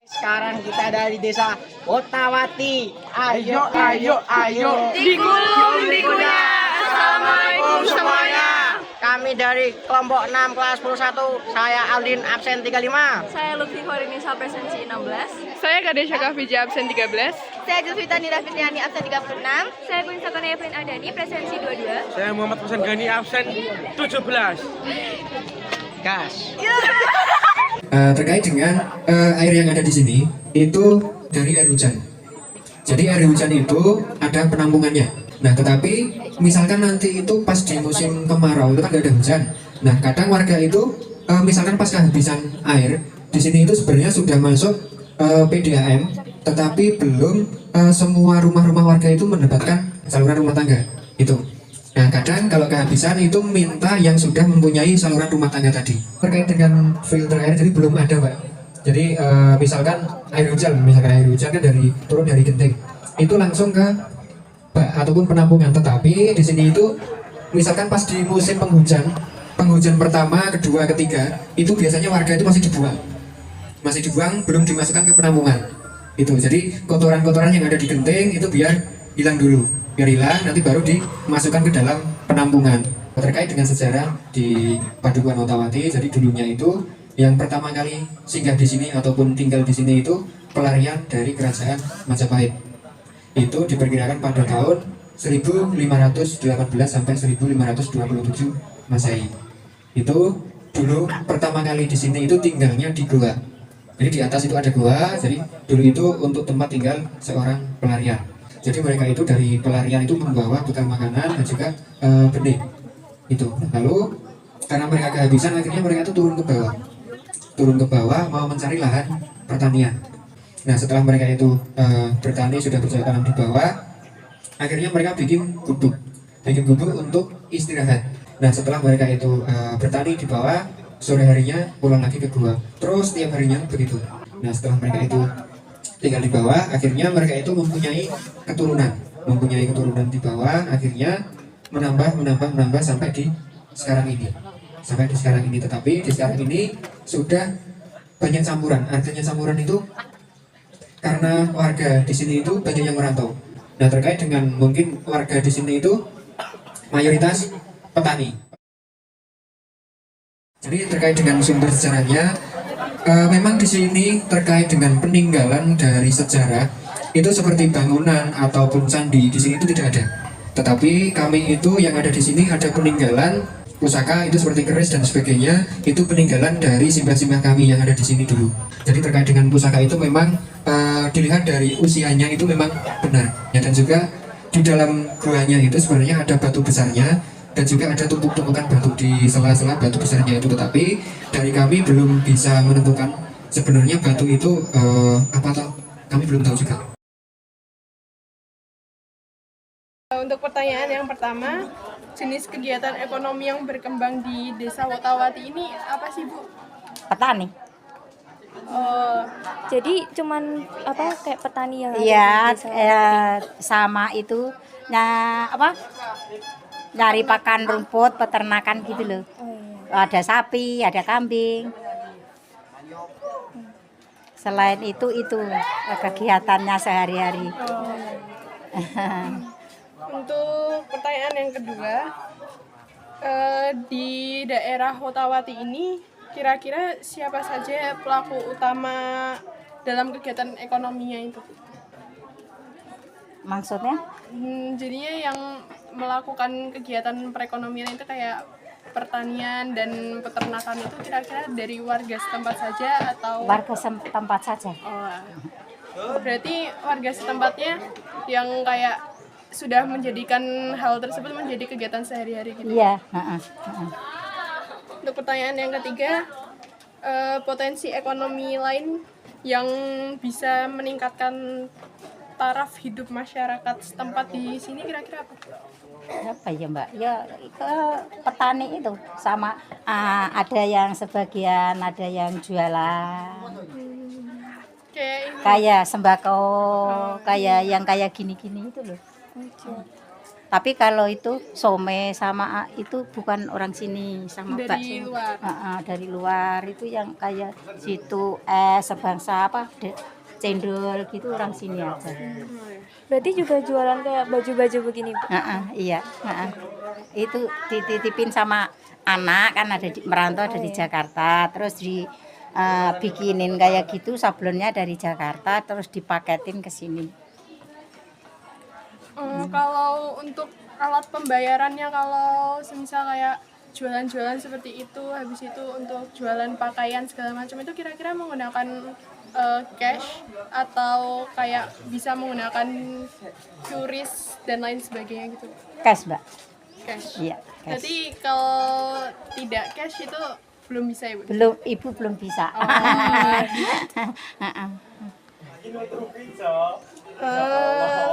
Sekarang kita dari desa Wotawati. Ayo, ayo, ayo. Digulung dikunya. Assalamualaikum semuanya. Kami dari kelompok 6 kelas 11. Saya Aldin absen 35. Saya Lutfi Horinisa presensi 16. Saya Kadesha Kafija absen 13. Saya Julfita Nira Fitriani absen 36. Saya Queen Sakana Evelyn Ardani presensi 22. Saya Muhammad Hasan Gani absen 17. Gas. Terkait dengan air yang ada di sini itu dari air hujan. Jadi air hujan itu ada penampungannya. Nah, tetapi misalkan nanti itu pas di musim kemarau itu kan nggak ada hujan. Nah, kadang warga itu misalkan pas kehabisan air di sini itu sebenarnya sudah masuk PDAM, tetapi belum semua rumah-rumah warga itu mendapatkan saluran rumah tangga itu. Nah, kadang kalau kehabisan itu minta yang sudah mempunyai saluran rumah tangga tadi. Terkait dengan filter air, jadi belum ada, Pak. Jadi misalkan air hujan kan turun dari genting, itu langsung ke bak ataupun penampungan. Tetapi di sini itu misalkan pas di musim penghujan pertama, kedua, ketiga, itu biasanya warga itu masih dibuang, belum dimasukkan ke penampungan. Itu jadi kotoran-kotoran yang ada di genting itu biar hilang dulu. Biar hilang, nanti baru dimasukkan ke dalam penampungan. Terkait dengan sejarah di Padukuhan Wotawati, jadi dulunya itu yang pertama kali singgah di sini ataupun tinggal di sini itu pelarian dari kerajaan Majapahit. Itu diperkirakan pada tahun 1518 sampai 1527 Masehi. Itu dulu pertama kali di sini itu tinggalnya di goa. Jadi di atas itu ada goa, jadi dulu itu untuk tempat tinggal seorang pelarian. Jadi mereka itu dari pelarian itu membawa bekal makanan dan juga benih itu. Lalu karena mereka kehabisan, akhirnya mereka itu turun ke bawah mau mencari lahan pertanian. Nah, setelah mereka itu bertani sudah bercocok tanam di bawah, akhirnya mereka bikin gubuk untuk istirahat. Nah, setelah mereka itu bertani di bawah, sore harinya pulang lagi ke gua, terus tiap harinya begitu. Nah, setelah mereka itu tinggal di bawah, akhirnya mereka itu mempunyai keturunan di bawah, akhirnya menambah sampai di sekarang ini. Tetapi di sekarang ini sudah banyak campuran. Artinya campuran itu karena warga di sini itu banyak yang merantau. Nah, terkait dengan mungkin warga di sini itu mayoritas petani. Jadi terkait dengan sumber sejarahnya, memang di sini terkait dengan peninggalan dari sejarah itu seperti bangunan ataupun candi di sini itu tidak ada. Tetapi kami itu yang ada di sini ada peninggalan pusaka itu seperti keris dan sebagainya, itu peninggalan dari simbah-simbah kami yang ada di sini dulu. Jadi terkait dengan pusaka itu memang dilihat dari usianya itu memang benar. Ya, dan juga di dalam guanya itu sebenarnya ada batu besarnya dan juga ada tumpuk-tumpukan batu di sela-sela batu besarnya itu. Tetapi dari kami belum bisa menentukan sebenarnya batu itu apa atau kami belum tahu juga. Untuk pertanyaan yang pertama, jenis kegiatan ekonomi yang berkembang di Desa Wotawati ini apa sih, Bu? Petani. Jadi cuman kayak petani yang Iya, ada di desa. sama itu nyari pakan rumput, peternakan gitu loh. Ada sapi, ada kambing. Selain itu kegiatannya sehari-hari. Untuk pertanyaan yang kedua, di daerah Wotawati ini kira-kira siapa saja pelaku utama dalam kegiatan ekonominya itu? Maksudnya? Jadinya yang melakukan kegiatan perekonomian itu kayak pertanian dan peternakan itu kira-kira dari warga setempat saja atau? Warga setempat saja. Oh, berarti warga setempatnya yang kayak sudah menjadikan hal tersebut menjadi kegiatan sehari-hari gitu? Iya. Untuk pertanyaan yang ketiga, potensi ekonomi lain yang bisa meningkatkan taraf hidup masyarakat setempat di sini kira-kira apa? Apa ya, Mbak? Ya ke petani itu sama ada yang sebagian ada yang jualan. Kayak sembako, kayak yang kayak gini-gini itu loh. Tapi kalau itu some sama itu bukan orang sini, sama Dari bakso. luar. Dari luar itu yang kayak situ es sebangsa apa cendol gitu orang sini aja. Berarti juga jualan kayak baju-baju begini, Bu? Iya. Itu dititipin sama anak kan ada di merantau ada di Jakarta, terus bikinin kayak gitu sablonnya dari Jakarta, terus dipaketin ke sini. Kalau untuk alat pembayarannya, kalau semisal kayak jualan-jualan seperti itu, habis itu untuk jualan pakaian segala macam itu kira-kira menggunakan cash atau kayak bisa menggunakan QRIS dan lain sebagainya gitu? Cash, Mbak. Cash. Iya, cash. Jadi kalau tidak cash itu belum bisa ya, Bu? Belum, Ibu belum bisa.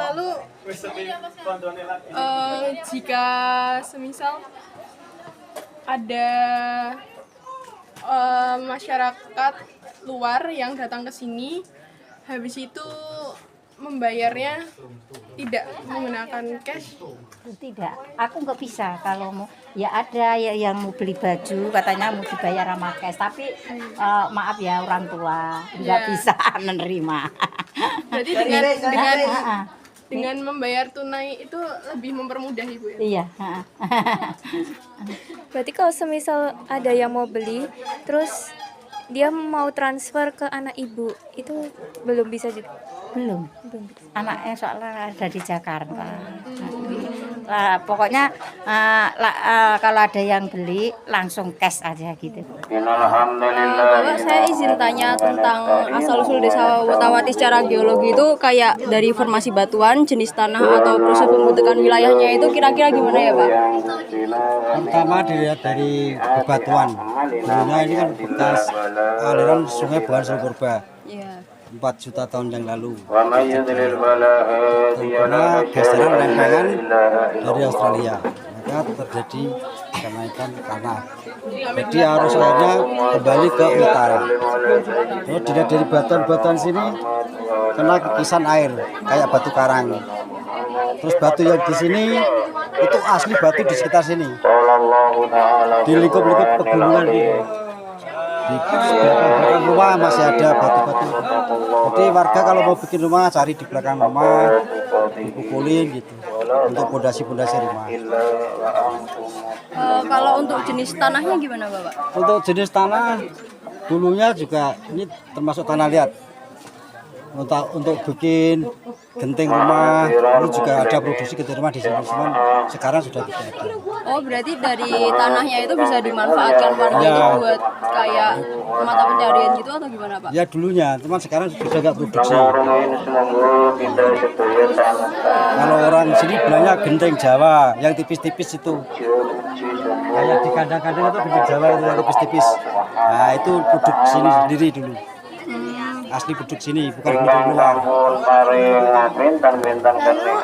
Lalu jika semisal ada masyarakat luar yang datang ke sini, habis itu membayarnya tidak menggunakan cash? Tidak, aku nggak bisa. Kalau mau ya ada ya yang mau beli baju katanya mau dibayar sama cash, tapi maaf ya orang tua nggak bisa menerima. Jadi dengan membayar tunai itu lebih mempermudah Ibu ya? Iya. Berarti kalau semisal ada yang mau beli, terus dia mau transfer ke anak ibu, itu belum bisa juga? Belum. Anaknya soalnya ada di Jakarta. Pokoknya kalau ada yang beli langsung cash aja gitu. Bapak, saya izin tanya tentang asal-usul desa Wotawati secara geologi itu kayak dari formasi batuan, jenis tanah atau proses pembentukan wilayahnya itu kira-kira gimana ya Pak? Pertama dilihat dari bebatuan. Dulunya ini kan bekas aliran sungai Buan Purba. Iya. 4 juta tahun yang lalu. Karena geseran lempengan dari Australia, maka terjadi kenaikan tanah. Jadi arus airnya kembali ke utara. Terus dilihat dari batuan-batuan sini kena kikisan air kayak batu karang. Terus batu yang di sini itu asli batu di sekitar sini. Di lingkup-lingkup pegunungan gitu. Di belakang rumah masih ada batu-batu. Jadi warga kalau mau bikin rumah cari di belakang rumah, dipukulin gitu untuk pondasi-pondasi rumah. Kalau untuk jenis tanahnya gimana Bapak? Untuk jenis tanah dulunya juga ini termasuk tanah liat. Untuk bikin genting rumah itu juga ada produksi genting rumah di sini, cuman sekarang sudah tidak ada. Oh, berarti dari tanahnya itu bisa dimanfaatkan warga itu buat kayak mata pencarian gitu atau gimana Pak? Ya dulunya, cuman sekarang sudah nggak produksi. Kalau orang sini bilangnya genting Jawa, yang tipis-tipis itu. Kayak di kandang-kandang itu genting Jawa itu yang tipis-tipis. Nah itu produk sini sendiri dulu. Asli produk sini, bukan produk luar.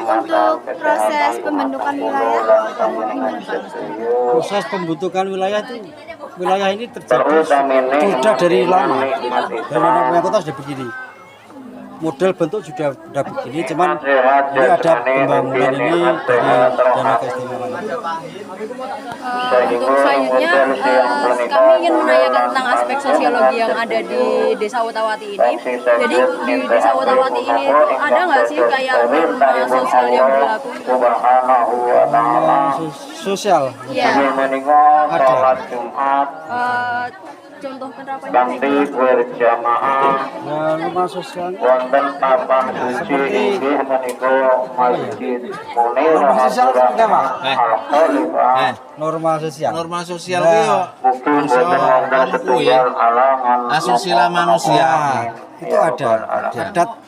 Untuk proses pembentukan wilayah gimana Pak? Proses pembentukan wilayah itu, wilayah ini terjadi sudah dari lama. Dari nenek kota sudah begini. Model bentuk sudah begini, cuman ini ada pembangunan ini dari dana keistimewaan. Untuk selanjutnya kami ingin menanyakan tentang aspek sosiologi yang ada di Desa Wotawati ini. Jadi di Desa Wotawati ini ada nggak sih kayak norma sosial yang berlaku? Sosial, Iya. ada. Contoh penerapannya kayak gitu. Ya, norma sosial. Norma sosial seperti apa? Norma sosial. Norma sosial itu yo bangsa ya asusila manusia. Itu ada.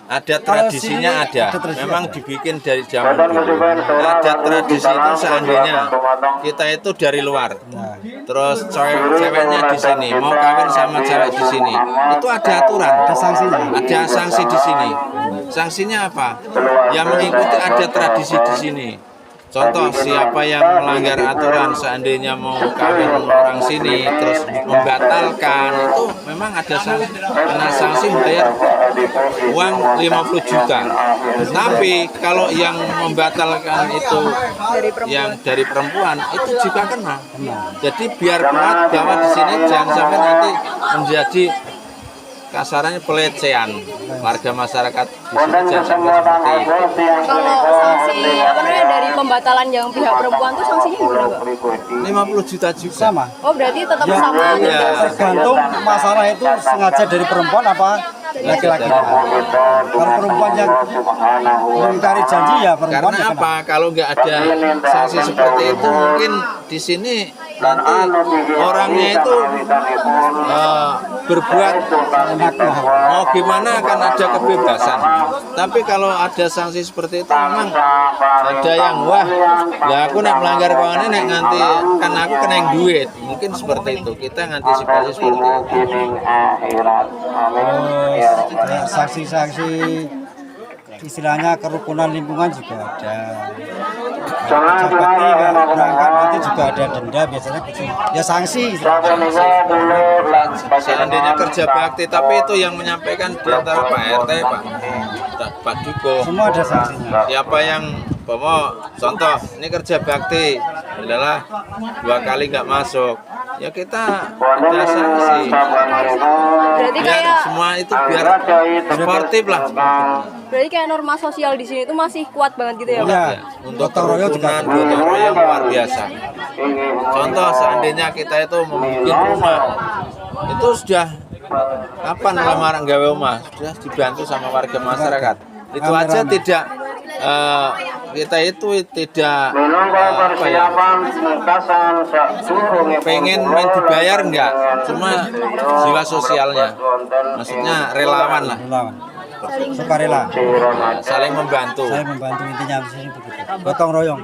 Adat tradisinya sini ada. ada tradisi Memang ada. dibikin dari zaman dulu. Adat tradisi itu seandainya kita itu dari luar. Terus ceweknya di sini, mau kawin sama cewek di sini. Itu ada aturan, Ada sanksinya. ada sanksi di sini. Sanksinya apa? Ya mengikuti adat tradisi di sini. contoh siapa yang melanggar aturan seandainya mau kawin orang sini terus membatalkan itu memang ada sanksi, kena sanksi bayar uang 50 juta. Tapi kalau yang membatalkan itu yang dari perempuan itu juga kena. Jadi biar kuat bahwa di sini jangan sampai nanti menjadi kasarannya pelecehan warga masyarakat di sini, jangan sampai seperti itu. Kalau sanksi apa namanya dari pembatalan yang pihak perempuan tuh sanksinya gimana, Pak? 50 juta juga. Sama. Oh, berarti tetap Ya, sama aja. iya. tergantung masalah itu sengaja dari perempuan apa laki-laki. Kalau perempuan yang mengingkari janji ya perempuan. Karena yang kena. apa? Kalau nggak ada sanksi seperti itu mungkin di sini nanti orangnya itu berbuat mau gimana akan ada kebebasan. Tapi kalau ada sanksi seperti itu memang ada yang wah, ya aku nek melanggar kawannya nek nganti kan aku kena yang duit. Mungkin seperti itu. Kita ngantisipasi seperti itu. Terus sanksi-sanksi istilahnya kerukunan lingkungan juga ada. Pejabat ini berangkat nanti juga ada denda biasanya gitu. Ya sanksi. Seandainya kerja bakti, tapi itu yang menyampaikan di antara Pak RT, Pak Duko. Semua ada sanksinya. Siapa yang contoh ini kerja bakti adalah 2 kali nggak masuk, ya kita ada sanksi. Berarti Biar kayak semua itu biar sportif lah. berarti kayak norma sosial di sini itu masih kuat banget gitu ya, Pak? Ya, Untuk gotong royong juga. kerukunan, gotong royong luar biasa. Contoh seandainya kita itu membuat rumah, itu sudah kapan lamaran gawe rumah sudah dibantu sama warga masyarakat. Itu aja tidak kita itu tidak apa ya, pengen main dibayar enggak, cuma jiwa sosialnya, maksudnya relawan lah, Relawan. Sukarela. saling membantu. Saya membantu intinya di sini begitu. Gotong royong.